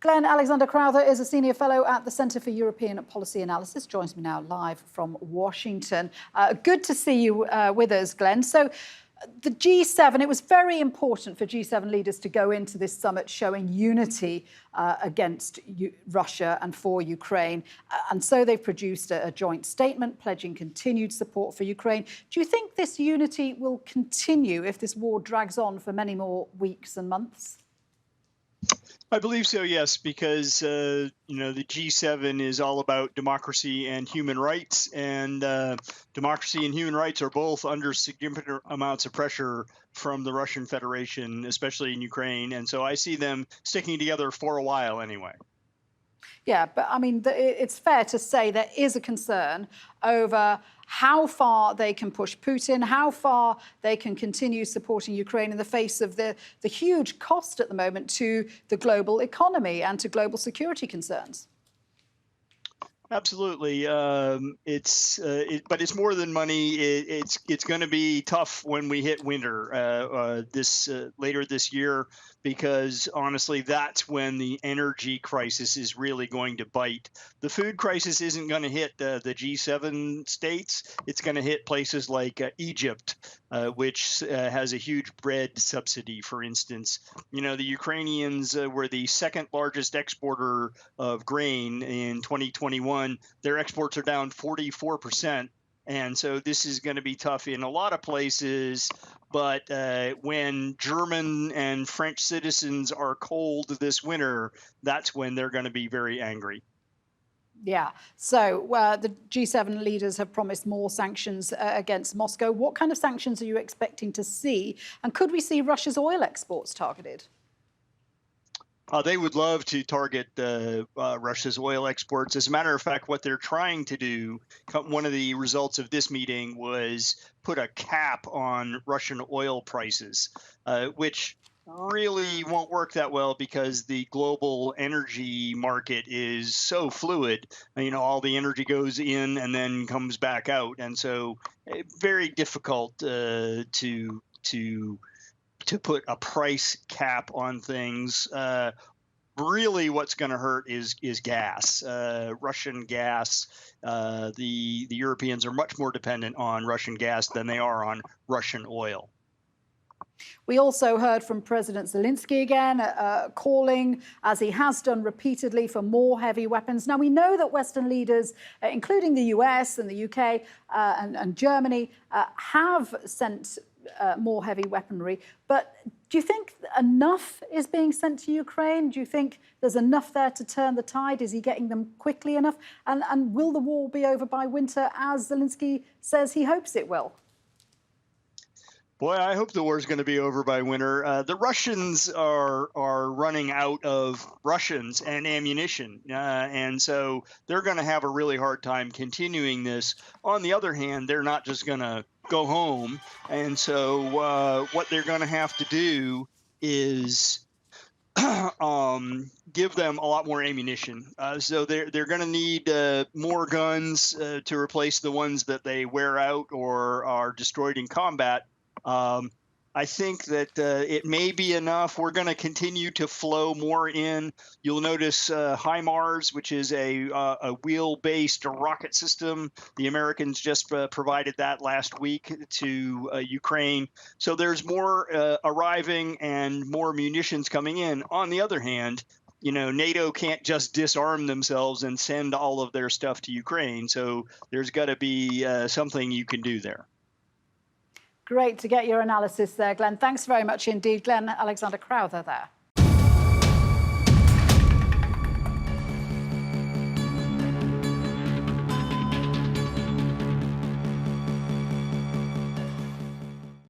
Glenn, Alexander Crowther is a senior fellow at the Centre for European Policy Analysis, joins me now live from Washington. Good to see you with us, Glenn. So the G7, it was very important for G7 leaders to go into this summit showing unity against Russia and for Ukraine. And so they've produced a joint statement pledging continued support for Ukraine. Do you think this unity will continue if this war drags on for many more weeks and months? I believe so, yes, because the G7 is all about democracy and human rights, and democracy and human rights are both under significant amounts of pressure from the Russian Federation, especially in Ukraine. And so I see them sticking together for a while anyway. Yeah, but I mean, it's fair to say there is a concern over how far they can push Putin, how far they can continue supporting Ukraine in the face of the huge cost at the moment to the global economy and to global security concerns. Absolutely, but it's more than money. It's going to be tough when we hit winter later this year, because honestly, that's when the energy crisis is really going to bite. The food crisis isn't going to hit the G7 states. It's going to hit places like Egypt, which has a huge bread subsidy, for instance. The Ukrainians were the second largest exporter of grain in 2021. Their exports are down 44%. And so this is going to be tough in a lot of places. But when German and French citizens are cold this winter, that's when they're going to be very angry. Yeah. So the G7 leaders have promised more sanctions against Moscow. What kind of sanctions are you expecting to see? And could we see Russia's oil exports targeted? They would love to target Russia's oil exports. As a matter of fact, what they're trying to do, one of the results of this meeting was put a cap on Russian oil prices, which really won't work that well because the global energy market is so fluid. All the energy goes in and then comes back out. And so very difficult to put a price cap on things. Really, what's going to hurt is gas, Russian gas. The Europeans are much more dependent on Russian gas than they are on Russian oil. We also heard from President Zelensky again, calling, as he has done repeatedly, for more heavy weapons. Now, we know that Western leaders, including the US and the UK and Germany, have sent more heavy weaponry. But do you think enough is being sent to Ukraine? Do you think there's enough there to turn the tide? Is he getting them quickly enough? And will the war be over by winter, as Zelensky says he hopes it will? Boy, I hope the war is going to be over by winter. The Russians are running out of Russians and ammunition, and so they're going to have a really hard time continuing this. On the other hand, they're not just going to go home, and so what they're going to have to do is give them a lot more ammunition. So they're going to need more guns to replace the ones that they wear out or are destroyed in combat. I think that it may be enough. We're going to continue to flow more in. You'll notice HIMARS, which is a wheel-based rocket system. The Americans just provided that last week to Ukraine. So there's more arriving and more munitions coming in. On the other hand, NATO can't just disarm themselves and send all of their stuff to Ukraine. So there's got to be something you can do there. Great to get your analysis there, Glenn. Thanks very much indeed. Glenn, Alexander Crowther there.